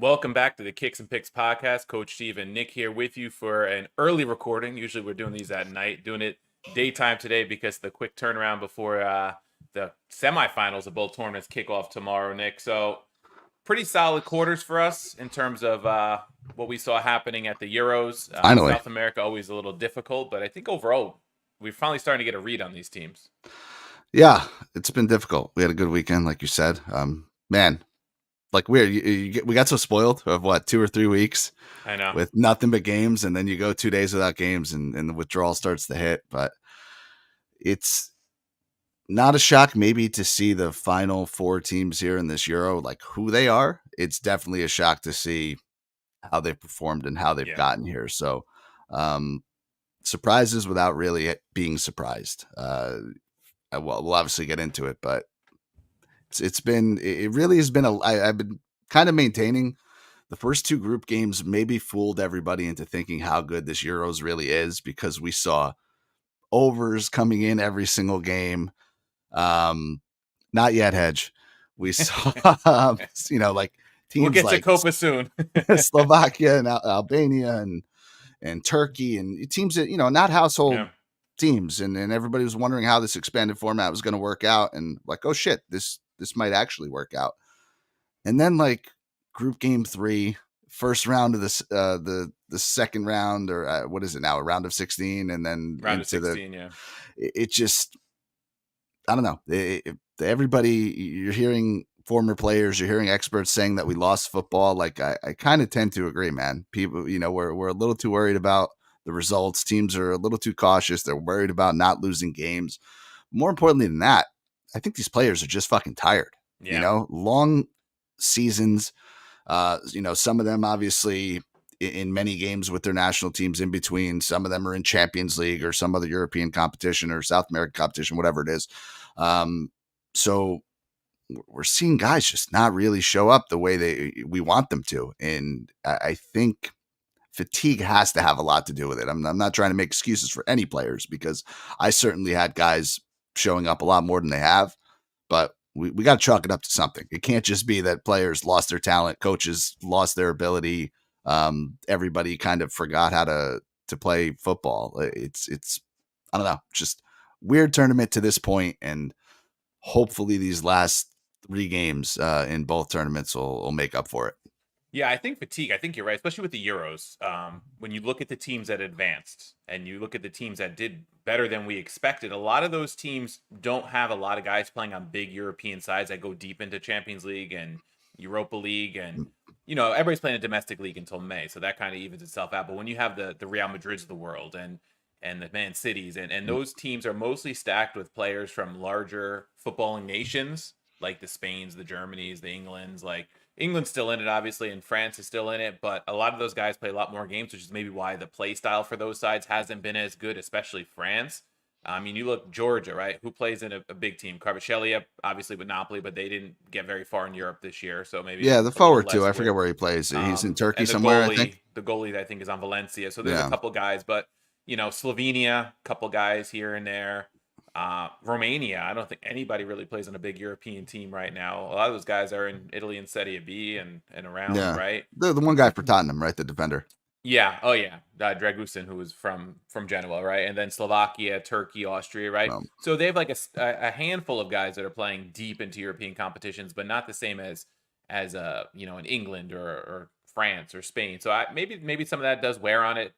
Welcome back to the Kicks and Picks podcast. Coach Steve and Nick here with you for an early recording. Usually we're doing these at night, doing it daytime today because the quick turnaround before the semifinals of both tournaments kick off tomorrow, Nick. So pretty solid quarters for us in terms of what we saw happening at the Euros. Finally. South America always a little difficult, but I think overall we're finally starting to get a read on these teams. Yeah, it's been difficult. We had a good weekend, like you said. Man, like we got so spoiled of 2 or 3 weeks I know. with nothing but games, and then you go 2 days without games, and the withdrawal starts to hit. But it's not a shock, maybe, to see the final 4 teams here in this Euro, like who they are. It's definitely a shock to see how they've performed and how they've gotten here. So, surprises without really being surprised. We'll obviously get into it, but it really has been I've been kind of maintaining the first 2 group games maybe fooled everybody into thinking how good this Euros really is, because we saw overs coming in every single game. Not yet, Hedge. We saw, like teams We'll get like to Copa soon. Slovakia and Albania and Turkey and teams that, not household teams. And everybody was wondering how this expanded format was going to work out. And like, oh shit, this might actually work out. And then like group game 3, first round of this, the second round, or what is it now? A round of 16. And then round into of 16. It just, I don't know. Everybody, you're hearing former players, you're hearing experts saying that we lost football. Like I kind of tend to agree, man. People, we're a little too worried about the results. Teams are a little too cautious. They're worried about not losing games. More importantly than that, I think these players are just fucking tired. Yeah. Long seasons. Some of them obviously in many games with their national teams in between. Some of them are in Champions League or some other European competition or South American competition, whatever it is. So we're seeing guys just not really show up the way we want them to. And I think fatigue has to have a lot to do with it. I'm not trying to make excuses for any players, because I certainly had guys showing up a lot more than they have, but we got to chalk it up to something. It can't just be that players lost their talent, coaches lost their ability. Everybody kind of forgot how to play football. It's I don't know, just weird tournament to this point, and hopefully these last 3 games in both tournaments will make up for it. Yeah, I think fatigue. I think you're right, especially with the Euros. When you look at the teams that advanced and you look at the teams that did better than we expected, a lot of those teams don't have a lot of guys playing on big European sides that go deep into Champions League and Europa League. And, everybody's playing a domestic league until May. So that kind of evens itself out. But when you have the Real Madrids of the world and the Man Cities, and those teams are mostly stacked with players from larger footballing nations, like the Spains, the Germanys, the Englands. Like England's still in it, obviously, and France is still in it, but a lot of those guys play a lot more games, which is maybe why the play style for those sides hasn't been as good, especially France. I mean, you look Georgia, right? Who plays in a big team? Kvaratskhelia, obviously with Napoli, but they didn't get very far in Europe this year, so maybe the forward too. I forget where he plays. He's in Turkey somewhere, I think. The goalie, I think, is on Valencia. So there's a couple guys, but Slovenia, a couple guys here and there. Romania, I don't think anybody really plays on a big European team right now. A lot of those guys are in Italy and Serie B and around, right? The one guy for Tottenham, right? The defender. Yeah. Oh, yeah. Dragusin, who was from Genoa, right? And then Slovakia, Turkey, Austria, right? So they have like a handful of guys that are playing deep into European competitions, but not the same as in England or France or Spain. So maybe some of that does wear on it.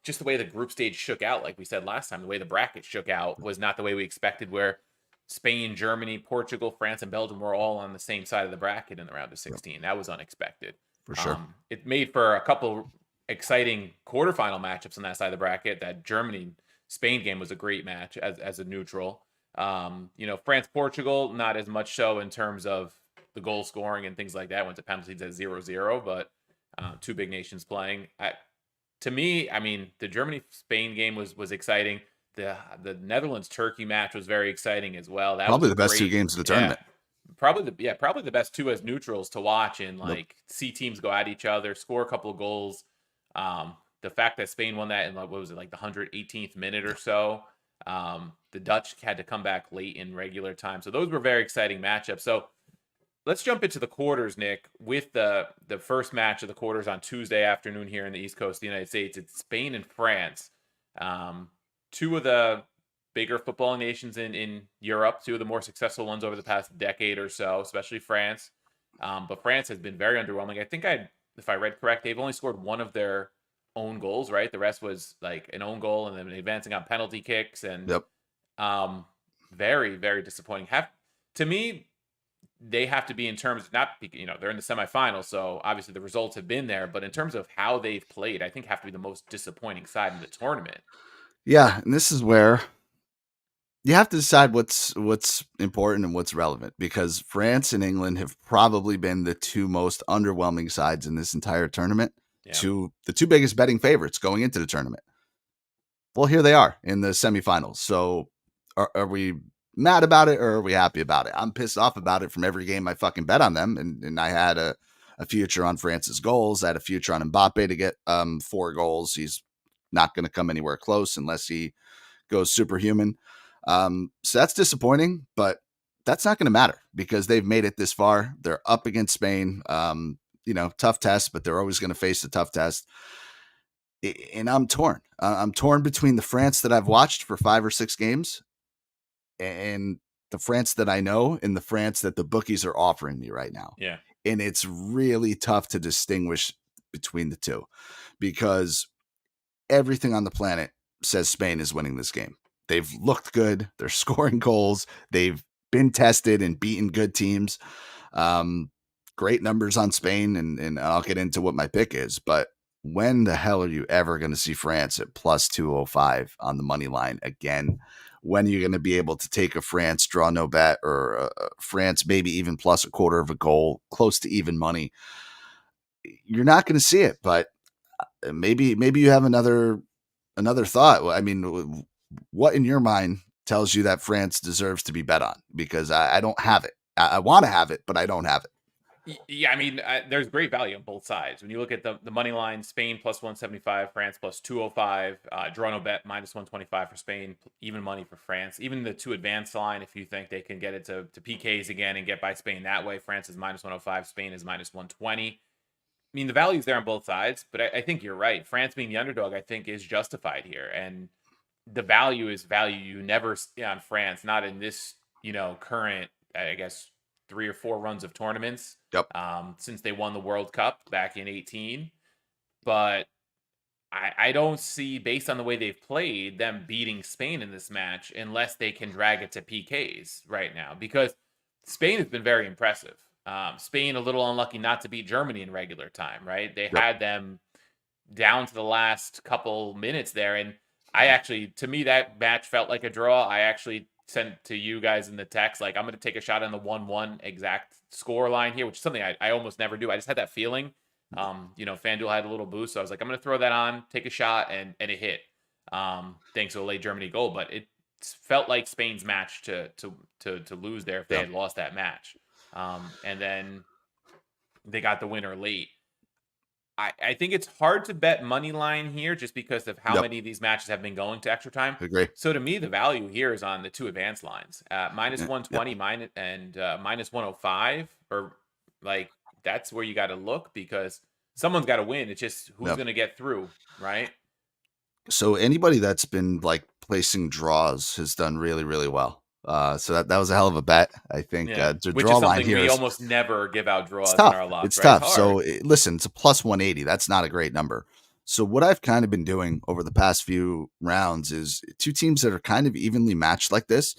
Just the way the group stage shook out, like we said last time, the way the bracket shook out was not the way we expected, where Spain, Germany, Portugal, France, and Belgium were all on the same side of the bracket in the round of 16. That was unexpected. For sure. It made for a couple exciting quarterfinal matchups on that side of the bracket. That Germany-Spain game was a great match as a neutral. France-Portugal, not as much so in terms of the goal scoring and things like that. Went to penalties at 0-0, but 2 big nations playing. To me, I mean, the Germany-Spain game was exciting. The Netherlands-Turkey match was very exciting as well. That probably was the best 2 games of the tournament. Probably the best 2 as neutrals to watch and see teams go at each other, score a couple of goals. The fact that Spain won that in what was it, like the 118th minute or so. The Dutch had to come back late in regular time. So those were very exciting matchups. So let's jump into the quarters, Nick, with the first match of the quarters on Tuesday afternoon here in the East Coast of the United States. It's Spain and France. Um, Two of the bigger football nations in Europe, two of the more successful ones over the past decade or so, especially France. But France has been very underwhelming. I think if I read correct, they've only scored one of their own goals, right? The rest was like an own goal and then advancing on penalty kicks and Yep. um, very, very disappointing. Have to me, they have to be in terms of not, they're in the semifinals, so obviously the results have been there, but in terms of how they've played, I think have to be the most disappointing side in the tournament. Yeah, and this is where you have to decide what's important and what's relevant, because France and England have probably been the two most underwhelming sides in this entire tournament, Yeah. to the two biggest betting favorites going into the tournament. Well, here they are in the semifinals. So are we mad about it or are we happy about it? I'm pissed off about it from every game I fucking bet on them. And I had a future on France's goals. I had a future on Mbappe to get 4 goals. He's not going to come anywhere close unless he goes superhuman. So that's disappointing, but that's not going to matter because they've made it this far. They're up against Spain. Tough test, but they're always going to face a tough test. And I'm torn. I'm torn between the France that I've watched for 5 or 6 games and the France that I know and the France that the bookies are offering me right now. Yeah. And it's really tough to distinguish between the two because everything on the planet says Spain is winning this game. They've looked good. They're scoring goals. They've been tested and beaten good teams. Um, Great numbers on Spain, and I'll get into what my pick is. But when the hell are you ever going to see France at plus 205 on the money line again? When are you going to be able to take a France draw no bet or France maybe even plus a quarter of a goal, close to even money? You're not going to see it, but maybe you have another thought. I mean, what in your mind tells you that France deserves to be bet on? Because I don't have it. I want to have it, but I don't have it. Yeah, I mean, there's great value on both sides. When you look at the money line, Spain plus 175, France plus 205, draw no bet minus 125 for Spain, even money for France. Even the two advanced line, if you think they can get it to PKs again and get by Spain that way, France is minus 105, Spain is minus 120. I mean, the value's there on both sides, but I think you're right. France being the underdog, I think, is justified here. And the value is value you never see on France, not in this, current, I guess, 3 or 4 runs of tournaments Yep. since they won the World Cup back in 18. But I don't see, based on the way they've played, them beating Spain in this match unless they can drag it to PKs right now, because Spain has been very impressive. Spain a little unlucky not to beat Germany in regular time, right? They Yep. had them down to the last couple minutes there. And I actually, to me, that match felt like a draw. I actually sent to you guys in the text, like, I'm going to take a shot on the 1-1 exact score line here, which is something I almost never do. I just had that feeling. FanDuel had a little boost. So I was like, I'm going to throw that on, take a shot, and it hit. Thanks to a late Germany goal. But it felt like Spain's match to lose there if they Yep. had lost that match. And then they got the winner late. I think it's hard to bet money line here just because of how Yep. many of these matches have been going to extra time. Agree. So to me, the value here is on the two advanced lines, minus Yeah. 120 and minus 105, or like that's where you got to look because someone's got to win. It's just who's Yep. going to get through, right? So anybody that's been like placing draws has done really, really well. So that was a hell of a bet. I think Yeah, the which draw is line something here we is almost never give out it's draws in tough. our locks, It's right? It's tough. So hard. listen, it's a plus 180. That's not a great number. So what I've kind of been doing over the past few rounds is two teams that are kind of evenly matched like this.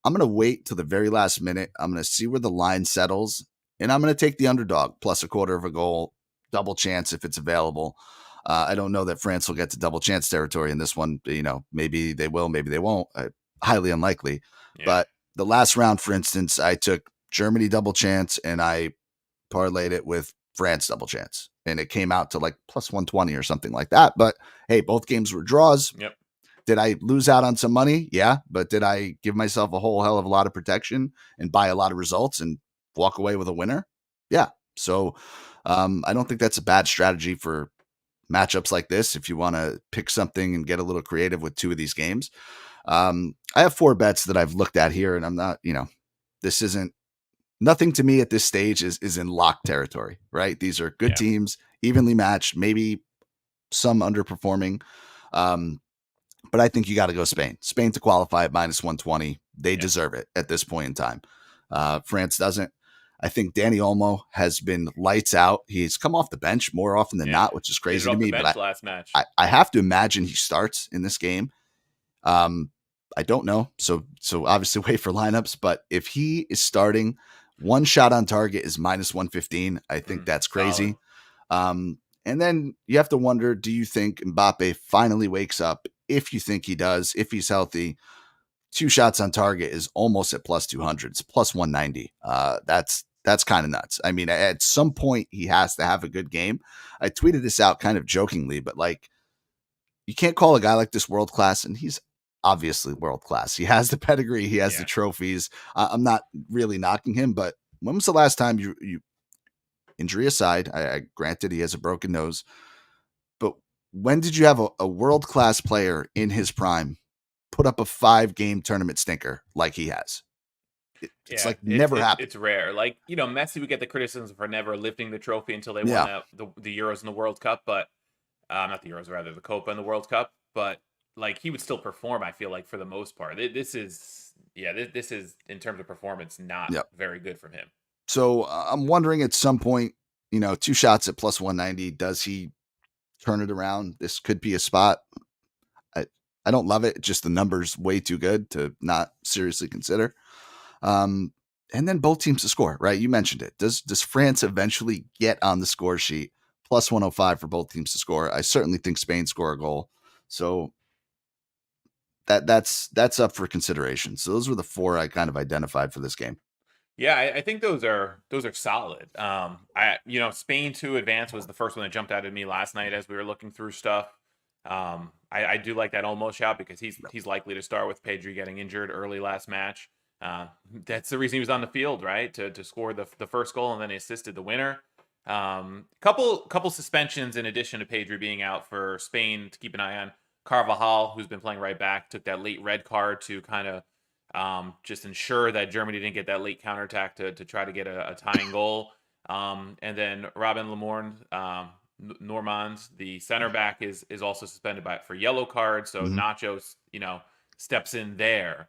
I'm going to wait till the very last minute. I'm going to see where the line settles, and I'm going to take the underdog plus a quarter of a goal, double chance if it's available. I don't know that France will get to double chance territory in this one. Maybe they will, maybe they won't. Highly unlikely. Yeah. But the last round, for instance, I took Germany double chance and I parlayed it with France double chance, and it came out to like plus 120 or something like that. But hey, both games were draws. Yep. Did I lose out on some money? Yeah. But did I give myself a whole hell of a lot of protection and buy a lot of results and walk away with a winner? Yeah. So I don't think that's a bad strategy for matchups like this if you want to pick something and get a little creative with two of these games. I have 4 bets that I've looked at here, and I'm not, this isn't nothing to me at this stage is in lock territory, right? These are good Yeah, teams, evenly matched, maybe some underperforming. Um, but I think you got to go Spain. Spain to qualify at minus 120. They yeah, deserve it at this point in time. France doesn't. I think Danny Olmo has been lights out. He's come off the bench more often than yeah. not, which is Made it crazy to off the me. But bench last match. I have to imagine he starts in this game. Um, I don't know. So obviously wait for lineups. But if he is starting, one shot on target is minus 115. I think that's Solid. crazy. And then you have to wonder, do you think Mbappe finally wakes up? If you think he does, if he's healthy, two shots on target is almost at plus 200. It's plus 190. That's kind of nuts. I mean, at some point he has to have a good game. I tweeted this out kind of jokingly, but like you can't call a guy like this world class, and he's obviously world class. He has the pedigree, he has the Yeah. trophies. I'm not really knocking him, but when was the last time you injury aside, I granted he has a broken nose, but when did you have a world class player in his prime put up a 5 game tournament stinker like he has? It's Yeah, like never happened. it's rare. Like, Messi would get the criticism for never lifting the trophy until they won Yeah. the Euros and the World Cup, but not the Euros, rather the Copa and the World Cup. But like he would still perform. I feel like for the most part, this is this is in terms of performance not Yep. very good from him. So I'm wondering at some point, two shots at plus 190. Does he turn it around? This could be a spot. I, I don't love it. Just the numbers way too good to not seriously consider. Um, and then both teams to score, right? You mentioned it. Does France eventually get on the score sheet? Plus 105 for both teams to score. I certainly think Spain score a goal. So that's up for consideration. So those were the four I kind of identified for this game. Yeah, I think those are solid. Spain to advance was the first one that jumped out at me last night as we were looking through stuff. I do like that almost shot because he's likely to start with Pedri getting injured early last match. That's the reason he was on the field, right? To score the first goal and then he assisted the winner. Couple suspensions in addition to Pedri being out for Spain to keep an eye on. Carvajal, who's been playing right back, took that late red card to kind of just ensure that Germany didn't get that late counterattack to try to get a tying goal. And then Robin Lamorne, Normand, the center back, is also suspended for yellow card. So Mm-hmm. Nachos, steps in there.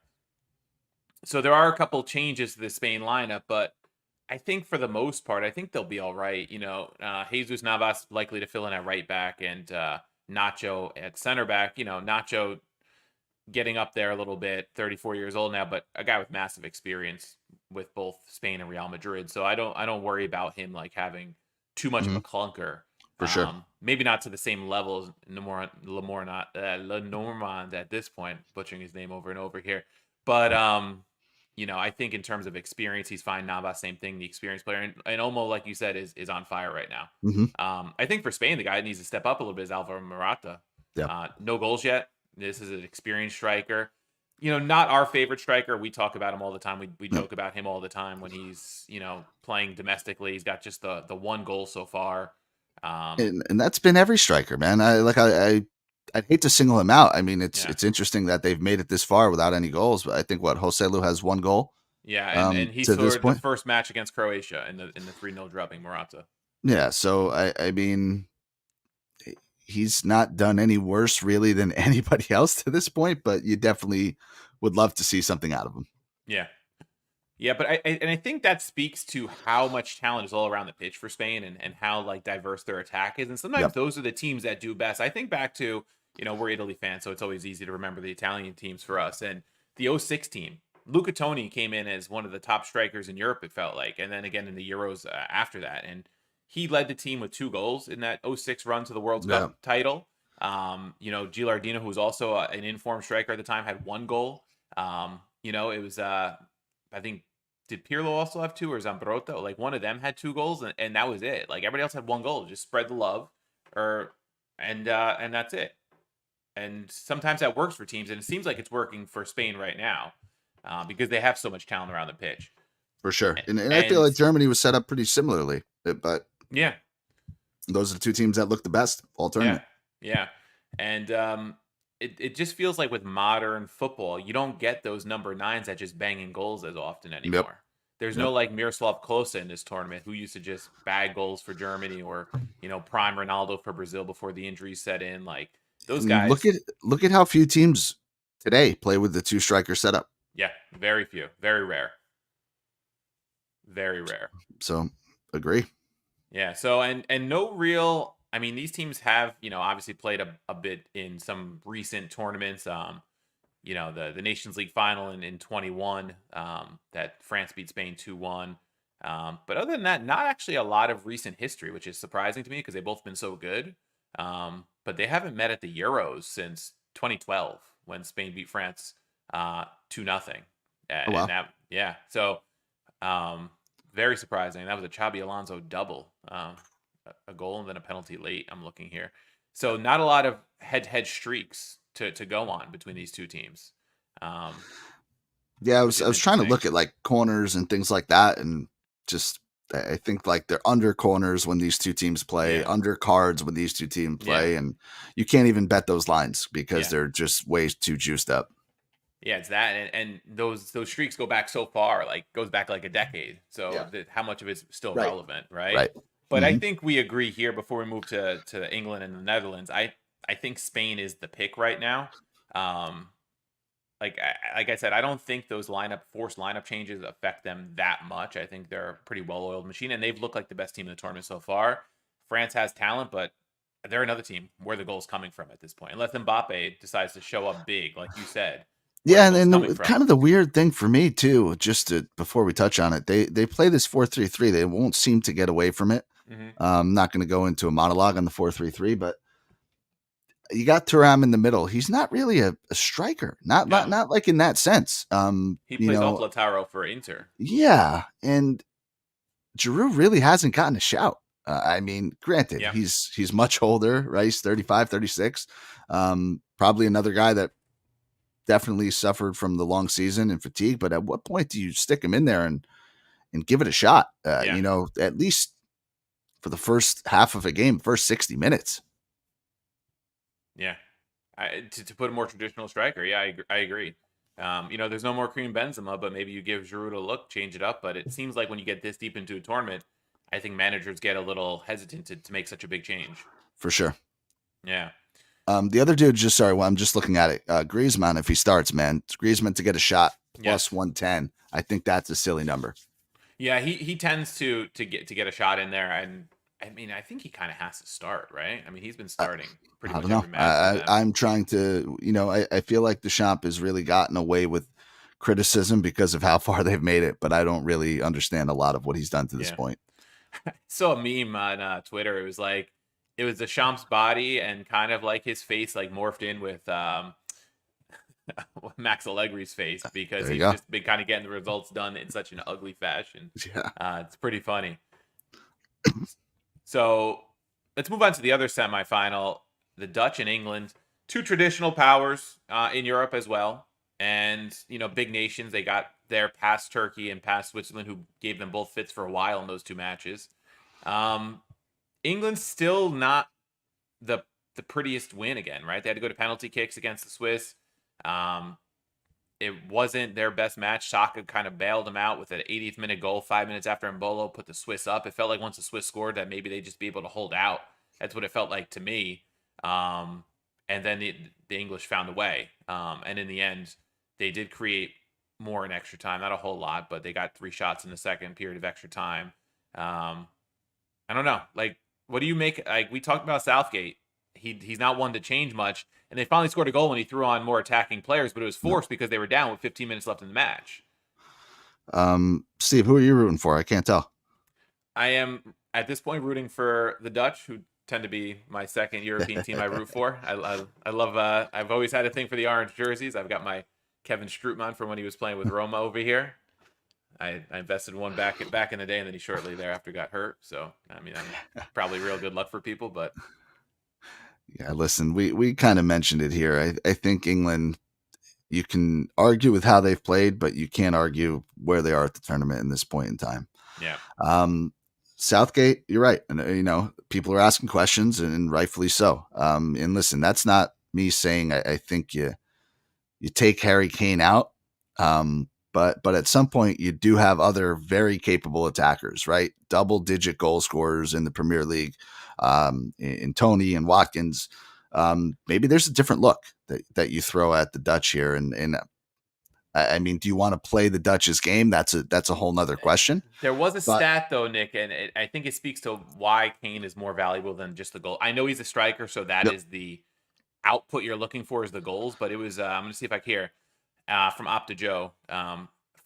So there are a couple changes to the Spain lineup, but I think for the most part, I think they'll be all right. Jesus Navas likely to fill in at right back and Nacho at center back. Nacho getting up there a little bit, 34 years old now, but a guy with massive experience with both Spain and Real Madrid. So I don't worry about him like having too much of Mm-hmm. a clunker. For sure. Maybe not to the same level as Lenormand at this point, butchering his name over and over here. But I think in terms of experience, he's fine. Navas, same thing, the experienced player, and Olmo, like you said, is on fire right now. Mm-hmm. I think for Spain, the guy that needs to step up a little bit is Alvaro Morata. Yeah. No goals yet. This is an experienced striker. Not our favorite striker. We talk about him all the time. We Yep. joke about him all the time when he's, playing domestically. He's got just the one goal so far. And that's been every striker, man. I'd hate to single him out. I mean, Yeah. it's interesting that they've made it this far without any goals. But I think Jose Lu has one goal. Yeah, and he To this scored the point. first match against Croatia in the 3-0 dropping Morata. Yeah. So I mean, he's not done any worse really than anybody else to this point. But you definitely would love to see something out of him. Yeah. Yeah, but I think that speaks to how much talent is all around the pitch for Spain and how like diverse their attack is. And sometimes Yep. those are the teams that do best. I think back to, we're Italy fans, so it's always easy to remember the Italian teams for us. And the '06 team, Luca Toni came in as one of the top strikers in Europe, it felt like. And then again in the Euros after that. And he led the team with 2 goals in that '06 run to the World Yeah. Cup title. Gilardino, who was also an informed striker at the time, had 1 goal. It was I think did Pirlo also have 2 or Zambrotta? Like one of them had 2 goals and that was it. Like everybody else had 1 goal. Just spread the love, and that's it. And sometimes that works for teams, and it seems like it's working for Spain right now because they have so much talent around the pitch. For sure. And I feel And like Germany was set up pretty similarly. But yeah, those are the two teams that look the best all yeah, tournament. yeah, and it just feels like with modern football, you don't get those number 9s that just banging goals as often Yep. anymore. there's no Yep. like Miroslav Klose in this tournament who used to just bag goals for Germany or prime Ronaldo for Brazil before the injuries set in. Like those And guys, look at how few teams today play with the two striker setup. yeah, very few, very rare, very rare. So agree. Yeah. So and no real. I mean, these teams have obviously played a bit in some recent tournaments. The Nations League final in 21 that France beat Spain 2-1. But other than that, not actually a lot of recent history, which is surprising to me because they've both been so good. But they haven't met at the Euros since 2012 when Spain beat France 2-0. Oh And wow. that, yeah. So um, very surprising. That was a Xabi Alonso double, a goal and then a penalty late. I'm looking here. So not a lot of head-to-head streaks to go on between these two teams, um, Yeah, which I is was trying to interesting. look at like corners and things like that, and just I think like they're under corners when these two teams play, Yeah, under cards when these two teams yeah, play, and you can't even bet those lines because yeah, they're just way too juiced up. yeah. It's that, and those streaks go back so far, like goes back like a decade. So Yeah. how much of it's still Right. relevant, right? Right. But I Hmm. think we agree here before we move to England and the Netherlands. I think Spain is the pick right now. Um, like I said, I don't think those forced lineup changes affect them that much. I think they're a pretty well-oiled machine, and they've looked like the best team in the tournament so far. France has talent, but they're another team where the goal's coming from at this point. Unless Mbappe decides to show up big, like you said, where the Yeah, and goal's then coming kind from. of the weird thing for me too, just to before we touch on it, they play this 4-3-3. They won't seem to get away from it. Hmm. I'm not going to go into a monologue on the 4-3-3, but you got Thuram in the middle. He's not really a striker, No, not like in that sense. he plays off Lautaro for Inter. Yeah, and Giroud really hasn't gotten a shout. I mean, granted, Yeah, he's much older, right? He's 35, 36. Probably another guy that definitely suffered from the long season and fatigue. But at what point do you stick him in there and give it a shot? yeah, At least for the first half of a game, first 60 minutes. yeah. To put a more traditional striker, yeah, I agree. There's no more Kareem Benzema, but maybe you give Giroud a look, change it up. But it seems like when you get this deep into a tournament, I think managers get a little hesitant to make such a big change. For sure. Yeah, The other dude, well, I'm just looking at it. Griezmann, if he starts, man, Griezmann to get a shot plus yes, 110. I think that's a silly number. yeah. He tends to get a shot in there, and I mean, I think he kind of has to start, right? I mean, he's been I, starting pretty I much don't know. every match for them. I'm trying to, I feel like Deschamps has really gotten away with criticism because of how far they've made it, but I don't really understand a lot of what he's done to this Yeah, point. saw a meme on Twitter. It was the Champ's body and kind of like his face like morphed in with Max Allegri's face because There you he's go. just been kind of getting the results done in such an ugly fashion. Yeah. It's pretty funny. So let's move on to the other semifinal. The Dutch and England, two traditional powers in Europe as well, and big nations. They got there past Turkey and past Switzerland, who gave them both fits for a while in those two matches. Um, England's still not the the prettiest win again, right? They had to go to penalty kicks against the Swiss. Um, it wasn't their best match. Saka kind of bailed them out with an 80th minute goal 5 minutes after Mbolo put the Swiss up. It felt like once the Swiss scored that maybe they'd just be able to hold out. That's what it felt like to me. Um, and then the English found a way. And in the end, they did create more in extra time. Not a whole lot, but they got 3 shots in the second period of extra time. Um, I don't know. Like, what do you make? Like, we talked about Southgate. He's not one to change much, and they finally scored a goal when he threw on more attacking players, but it was Yep. forced because they were down with 15 minutes left in the match. Steve, who are you rooting for? I can't tell. I am at this point rooting for the Dutch, who tend to be my second European team I root for. I love. I've always had a thing for the orange jerseys. I've got my Kevin Strootman from when he was playing with Roma over here. I invested one back in the day, and then he shortly thereafter got hurt. So I mean, I'm probably real good luck for people, but Yeah, listen, we kind of mentioned it here. I think England, you can argue with how they've played, but you can't argue where they are at the tournament in this point in time. yeah, Um, Southgate, you're right. And, people are asking questions and rightfully so. And listen, that's not me saying I think you take Harry Kane out. but at some point you do have other very capable attackers, right? Double-digit goal scorers in the Premier League, in Tony and Watkins. Maybe there's a different look that you throw at the Dutch here, and I mean, do you want to play the Dutch's game? That's a whole nother question. There was a But stat though, Nick, and I think it speaks to why Kane is more valuable than just the goal. I know he's a striker, so that yep, is the output you're looking for is the goals. But it was I'm gonna see if I can hear from Opta Joe.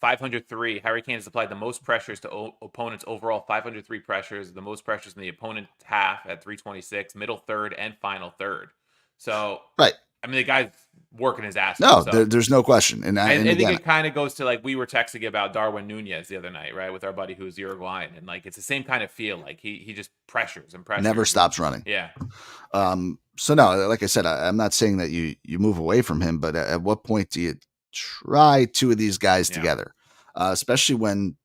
503. Harry Kane has applied the most pressures to opponents overall. 503 pressures, the most pressures in the opponent half at 326, middle third, and final third. So right. I mean, the guy's working his ass off. No, So there's no question. And I think again, it kind of goes to like we were texting about Darwin Nunez the other night, right, with our buddy who's Uruguayan, and like it's the same kind of feel. Like he just pressures and never pressures, and stops running. yeah, So no, like I said, I'm not saying that you move away from him, but at what point do you try two of these guys yeah, together, especially when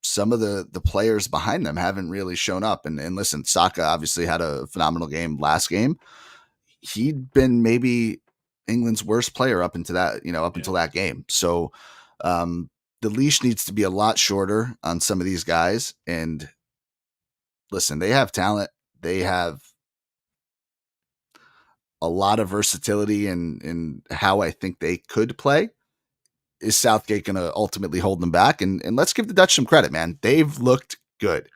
some of the players behind them haven't really shown up? And listen, Saka obviously had a phenomenal game last game. He'd been maybe England's worst player up into that, up yeah, until that game. So um, the leash needs to be a lot shorter on some of these guys. And listen, they have talent. They have a lot of versatility in how I think they could play. Is Southgate going to ultimately hold them back? And let's give the Dutch some credit, man. They've looked good.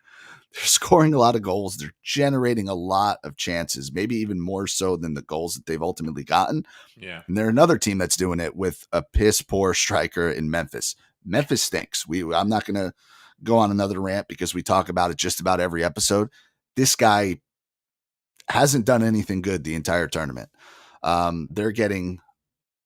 They're scoring a lot of goals. They're generating a lot of chances, maybe even more so than the goals that they've ultimately gotten. yeah, And they're another team that's doing it with a piss poor striker in Memphis. Memphis stinks. I'm not going to go on another rant because we talk about it just about every episode. This guy hasn't done anything good the entire tournament. They're getting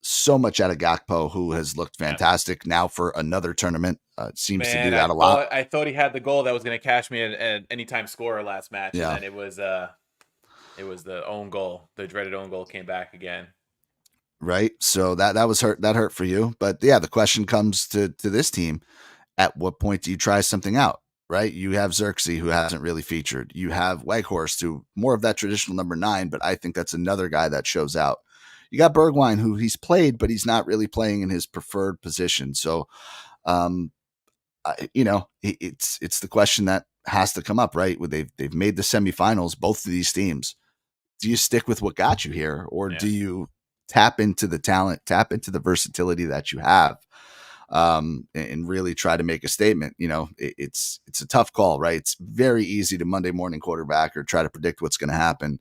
so much out of Gakpo, who has looked yeah. fantastic now for another tournament. Seems to do Man, that a lot. I thought he had the goal that was going to cash me an anytime scorer last match, and Yeah, then it was the own goal, the dreaded own goal came back again. right. So that was hurt. That hurt for you. But yeah, the question comes to this team: at what point do you try something out? Right? You have Xerxes, who hasn't really featured. You have Weghorst, who more of that traditional number 9, but I think that's another guy that shows out. You got Bergwijn, who he's played, but he's not really playing in his preferred position. So, um, it's the question that has to come up, right? They've made the semifinals, both of these teams. Do you stick with what got you here, or do Yeah, you tap into the talent, tap into the versatility that you have, and really try to make a statement? It's a tough call, right? It's very easy to Monday morning quarterback or try to predict what's going to happen.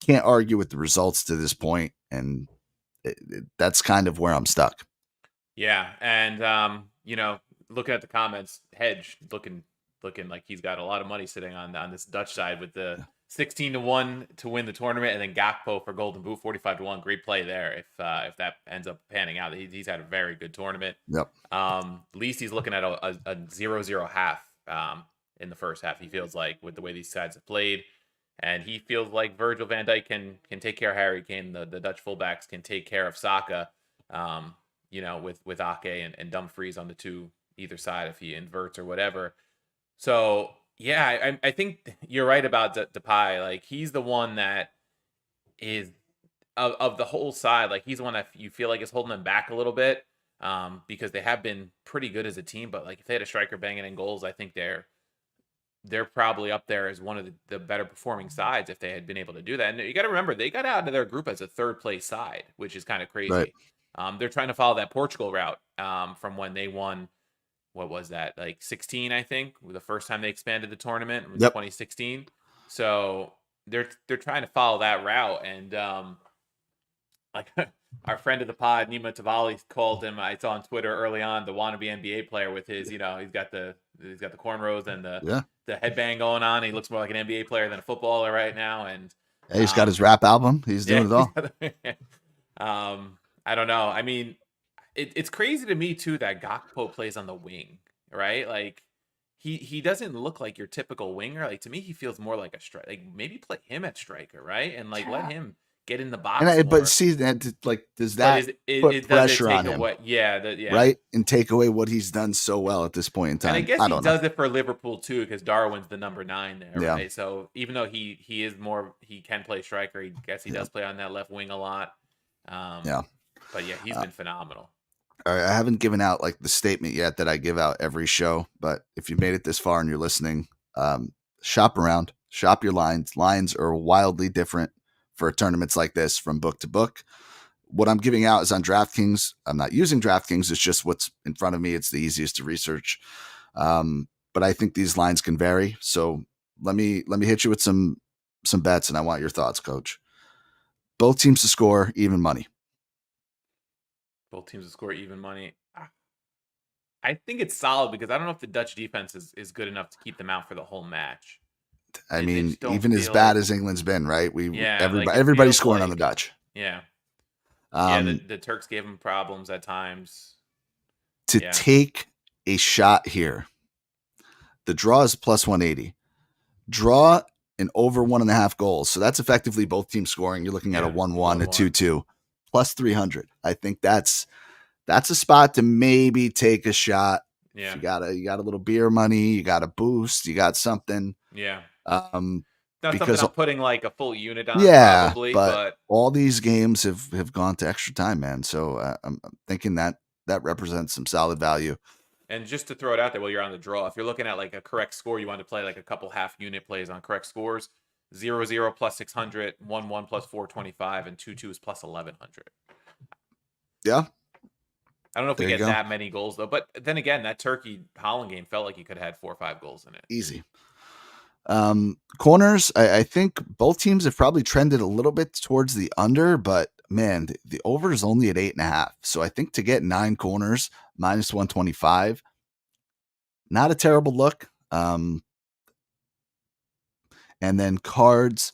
Can't argue with the results to this point, and that's kind of where I'm stuck. yeah, and looking at the comments, Hedge looking like he's got a lot of money sitting on this Dutch side with the 16-1 to win the tournament, and then Gakpo for Golden Boot 45-1. Great play there. If that ends up panning out, he's had a very good tournament. Yep. At least he's looking at a 0-0 half in the first half. He feels like with the way these sides have played, and he feels like Virgil van Dijk can take care of Harry Kane. The Dutch fullbacks can take care of Saka. With Ake and Dumfries on the two either side if he inverts or whatever. So yeah, I think you're right about Depay. Like he's the one that is of the whole side. Like he's the one that you feel like is holding them back a little bit because they have been pretty good as a team. But like if they had a striker banging in goals, I think they're probably up there as one of the better performing sides if they had been able to do that. And you got to remember they got out of their group as a third place side, which is kind of Right. crazy. They're trying to follow that Portugal route from when they won. What was that? Like 16, I think, the first time they expanded the tournament was Yep. 2016. So they're trying to follow that route, and like our friend of the pod, Nima Tavali, called him. I saw on Twitter early on the wannabe NBA player with his, he's got the cornrows and Yeah. the headband going on. He looks more like an NBA player than a footballer right now, and Hey, he's got his rap album. He's yeah, doing it all. I don't know. I mean, it's crazy to me too that Gakpo plays on the wing, right? Like he doesn't look like your typical winger. Like to me, he feels more like a striker. Like maybe play him at striker, right? And like let Yeah. him get in the And box but more. see that, like, does But that is put does it pressure take on him, away? Yeah, yeah. right? And take away what he's done so well at this point in And I time. guess I he don't know. does it for Liverpool too, because Darwin's the number 9 there, Yeah. right? So even though he is more, he can play striker. He guess he Yeah. does play on that left wing a lot. Um, Yeah. but yeah, he's Uh, been phenomenal. All right, I haven't given out like the statement yet that I give out every show, but if you made it this far and you're listening, shop around, shop your lines. Lines are wildly different for tournaments like this from book to book. What I'm giving out is on DraftKings. I'm not using DraftKings. It's just what's in front of me. It's the easiest to research. But I think these lines can vary. So let me hit you with some bets, and I want your thoughts, Coach. Both teams to score even money. Both teams to score even money. I think it's solid because I don't know if the Dutch defense is good enough to keep them out for the whole match. I They mean, just don't even as feel bad like, as England's been, right? yeah, like it Everybody's feels scoring on the like, Dutch. yeah, yeah. The Um, the Turks gave them problems at times. to Yeah, take a shot here, the draw is plus 180. Draw an over 1.5 goals. So that's effectively both teams scoring. You're looking at a yeah, 1-1, a 1-1. 2-2, plus 300. I think that's a spot to maybe take a shot. If Yeah, you got a little beer money, you got a boost, you got something. yeah. Um, Not something because I'm putting like a full unit on, yeah, probably, but but all these games have gone to extra time, man. So I'm thinking that represents some solid value. and just to throw it out there while you're on the draw, if you're looking at like a correct score, you want to play like a couple half unit plays on correct scores. 0-0 plus 600, 1-1 plus 425, and 2-2 is plus 1100. Yeah, I don't know if we there you get go. that many goals though. But then again, that Turkey Holland game felt like you could have had 4 or 5 goals in it. Easy. Corners, I think both teams have probably trended a little bit towards the under, but man, the over is only at 8.5. So I think to get 9 corners minus 125, not a terrible look. And then cards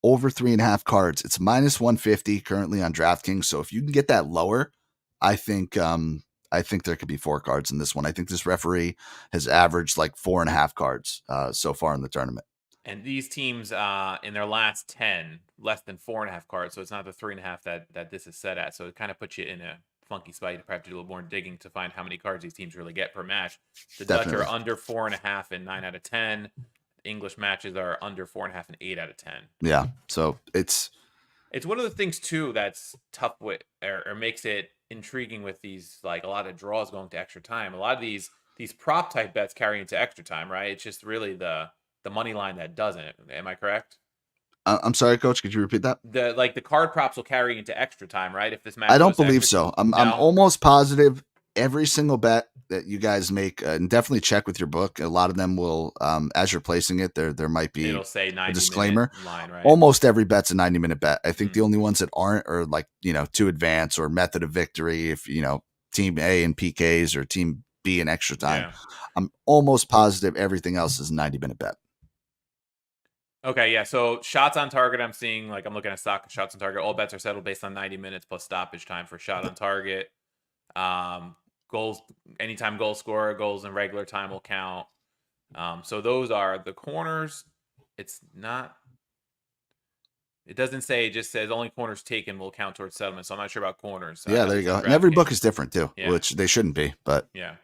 over 3.5 cards. It's minus 150 currently on DraftKings. So if you can get that lower, I think I think there could be 4 cards in this one. I think this referee has averaged like 4.5 cards so far in the tournament. And these teams, in their last 10, less than 4.5 cards. So it's not the 3.5 that this is set at. So it kind of puts you in a funky spot. You have to do a little more digging to find how many cards these teams really get per match. The Dutch are Definitely. under 4.5 in 9 out of 10. English matches are under 4.5 in 8 out of 10. Yeah. So It's one of the things too that's tough with, or makes it intriguing with these, like a lot of draws going to extra time. A lot of these prop type bets carry into extra time, right? It's just really the money line that doesn't. Am I correct? I'm sorry, Coach. Could you repeat that? The card props will carry into extra time, right? If this I match don't goes to believe extra, so. I'm no, almost positive every single bet that you guys make, and definitely check with your book. A lot of them will, as you're placing it, there might be it'll say a 90-minute disclaimer. line, right? Almost every bet's a 90-minute bet. I think Mm, the only ones that aren't are like to advance or method of victory. If team A and PKs or team B in extra time. yeah. I'm almost positive everything else is a 90-minute bet. Okay, yeah. So shots on target, I'm seeing, like, I'm looking at stock shots on target. All bets are settled based on 90 minutes plus stoppage time for shot on target. Um, goals, anytime goal scorer, goals in regular time will count. So those are the corners. It's not. It doesn't say. It just says only corners taken will count towards settlement. So I'm not sure about corners, Yeah, at there you least go. on And every book is DraftKings. different too, Yeah, which they shouldn't be. But yeah.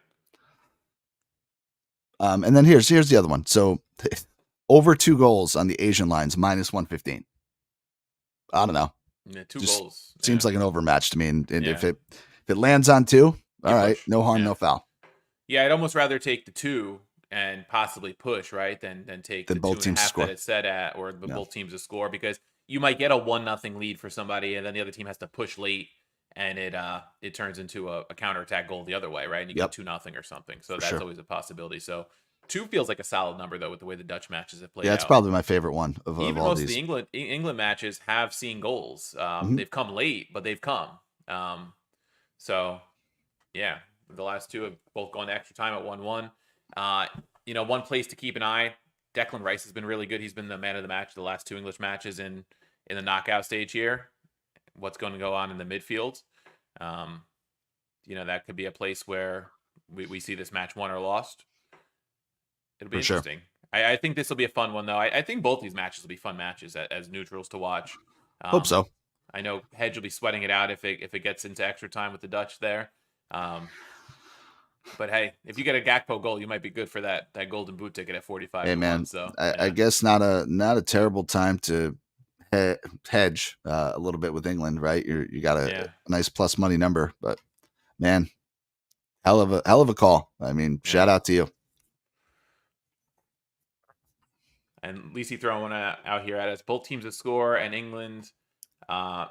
and then here's the other one. So over 2 goals on the Asian lines minus 115. I don't know. Yeah, two Just goals. Yeah, seems like an overmatch to me. And yeah. if it lands on 2, all You right, push. no harm, Yeah, no foul. yeah. I'd almost rather take the 2 and possibly push, right, than take Then the two both and a teams half that score. it's set at, or the Yeah, both teams to score, because you might get a 1-0 lead for somebody, and then the other team has to push late, and it turns into a counterattack goal the other way, right? And you get yep, 2-0 or something. So for that's sure. always a possibility. So 2 feels like a solid number though, with the way the Dutch matches have played Yeah, it's out. probably my favorite one of Even all most of the these. England matches have seen goals. Hmm. They've come late, but they've come. So yeah, the last 2 have both gone to extra time at 1-1. Uh, one place to keep an eye. Declan Rice has been really good. He's been the man of the match the last 2 English matches in the knockout stage here. What's going to go on in the midfield? Um, that could be a place where we see this match won or lost. It'll be For sure. interesting. I think this will be a fun one, though. I think both these matches will be fun matches as neutrals to watch. Hope Um, so. I know Hedge will be sweating it out if it gets into extra time with the Dutch there. Um, but hey, if you get a Gakpo goal, you might be good for that golden boot ticket at 45 Hey to 1. man, So I yeah, guess not a terrible time to hedge a little bit with England, right? You got a yeah. nice plus money number, but man, hell of a call. I mean, shout Yeah. out to you. And Lisi throwing one out here at us. Both teams to score, and England uh,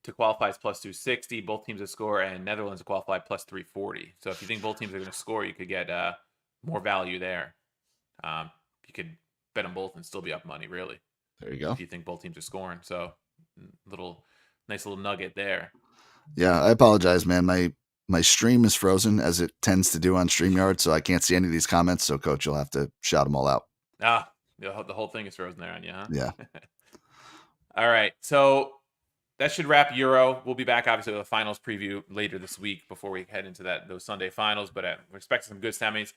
to qualify is plus 260. Both teams to score, and Netherlands to qualify plus 340. So if you think both teams are going to score, you could get more value there. You could bet them both and still be up money, really, There you go. if you think both teams are scoring. So little nice little nugget there. Yeah, I apologize, man. My stream is frozen as it tends to do on StreamYard, so I can't see any of these comments. So, Coach, you'll have to shout them all out. Ah, the whole thing is frozen there on you, huh? Yeah. All right. So that should wrap Euro. We'll be back obviously with a finals preview later this week before we head into those Sunday finals. But we're expecting some good semis.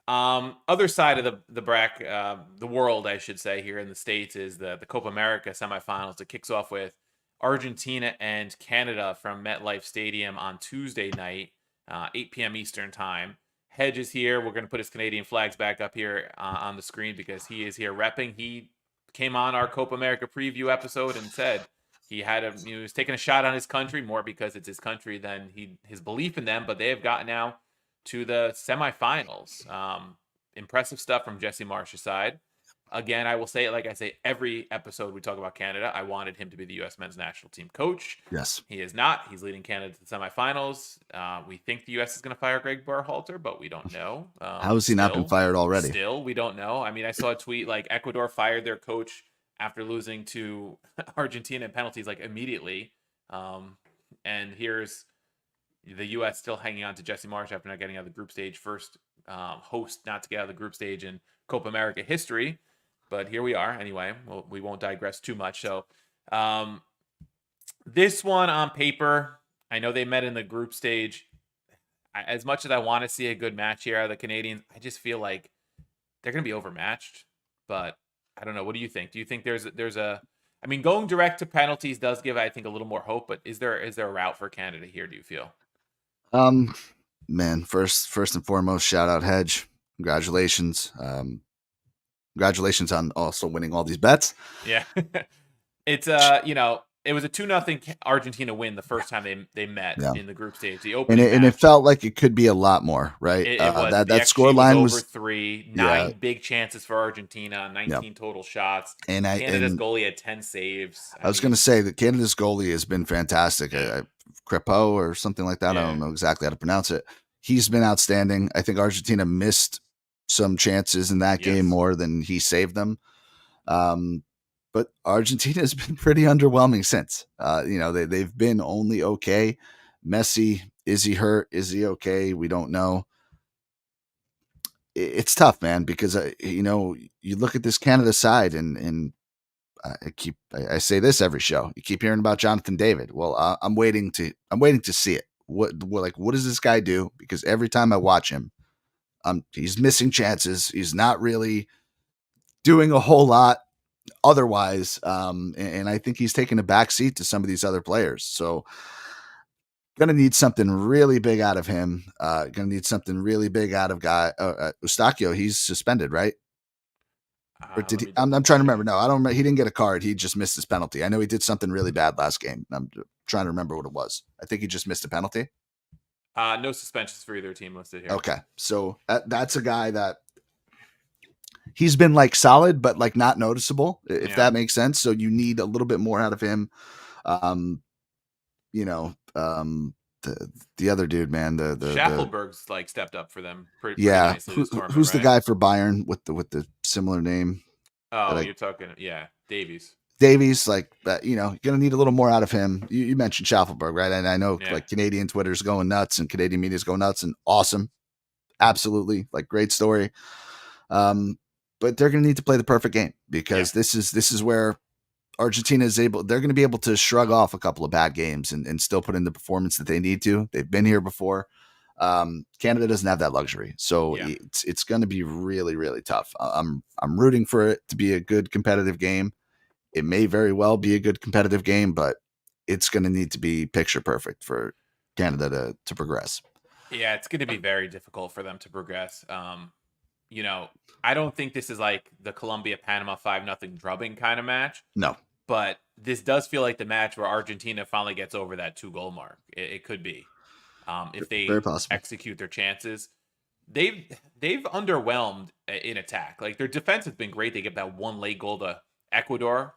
Other side of the world, I should say, here in the States is the Copa America semifinals. It kicks off with Argentina and Canada from MetLife Stadium on Tuesday night, 8 p.m. Eastern time. Hedge is here. We're going to put his Canadian flags back up here on the screen because he is here repping. He came on our Copa America preview episode and said he was taking a shot on his country more because it's his country than his belief in them. But they have gotten now to the semifinals. Impressive stuff from Jesse Marsh's side. Again, I will say it like I say every episode we talk about Canada. I wanted him to be the U.S. men's national team coach. Yes. He is not. He's leading Canada to the semifinals. We think the U.S. is going to fire Greg Berhalter, but we don't know. How has he not been fired already? Still, we don't know. I mean, I saw a tweet like Ecuador fired their coach after losing to Argentina in penalties like immediately. And here's the U.S. still hanging on to Jesse Marsh after not getting out of the group stage. First host not to get out of the group stage in Copa America history. But here we are. Anyway, we won't digress too much. So this one on paper, I know they met in the group stage. As much as I want to see a good match here out of the Canadians, I just feel like they're going to be overmatched. But I don't know. What do you think? Do you think there's a I mean, going direct to penalties does give, I think, a little more hope. But is there a route for Canada here? Do you feel? Um, man, first and foremost, shout out Hedge. Congratulations. Congratulations on also winning all these bets. Yeah. It's it was a 2-0 Argentina win the first time they met Yeah. in the group stage. The And opening it match, felt like it could be a lot more, right? it was That the score XG was line over was 3, yeah, 9 big chances for Argentina, yeah. 19 total shots. And Canada's goalie had 10 saves. I was going to say that Canada's goalie has been fantastic. Crepeau or something like that. Yeah. I don't know exactly how to pronounce it. He's been outstanding. I think Argentina missed some chances in that game more than he saved them. But Argentina has been pretty underwhelming since. They've been only okay. Messi, is he hurt? Is he okay? We don't know. It's tough, man, because you look at this Canada side, and I say this every show. You keep hearing about Jonathan David. Well, I'm waiting to see it. What does this guy do? Because every time I watch him, he's missing chances. He's not really doing a whole lot otherwise. And I think he's taking a backseat to some of these other players. So gonna need something really big out of him. Gonna need something really big out of Eustachio. He's suspended, right? Or did Let he? me I'm double trying to check. remember. No, I don't remember. He didn't get a card. He just missed his penalty. I know he did something really bad last game. I'm trying to remember what it was. I think he just missed a penalty. No suspensions for either team listed here. Okay, so that's a guy that he's been like solid, but like not noticeable, if that makes sense. So you need a little bit more out of him. You know, the other dude, man, the Schaffelberg's like stepped up for them pretty yeah. nicely this tournament. Who's the right? guy for Bayern with the similar name? Oh, you're talking, Davies. Davies, like that, you're gonna need a little more out of him. You mentioned Schaffelberg, right? And I know like Canadian Twitter's going nuts and Canadian media's going nuts, and awesome, absolutely, like great story. But they're gonna need to play the perfect game because this is where Argentina is able. They're gonna be able to shrug off a couple of bad games and still put in the performance that they need to. They've been here before. Canada doesn't have that luxury, so it's going to be really, really tough. I'm rooting for it to be a good competitive game. It may very well be a good competitive game, but it's going to need to be picture perfect for Canada to progress. Yeah, it's going to be very difficult for them to progress. I don't think this is like the Colombia Panama 5-0 drubbing kind of match. No, but this does feel like the match where Argentina finally gets over that 2-goal mark. It could be. if Very they possible. execute their chances. They've underwhelmed in attack. Like their defense has been great. They get that one late goal to Ecuador,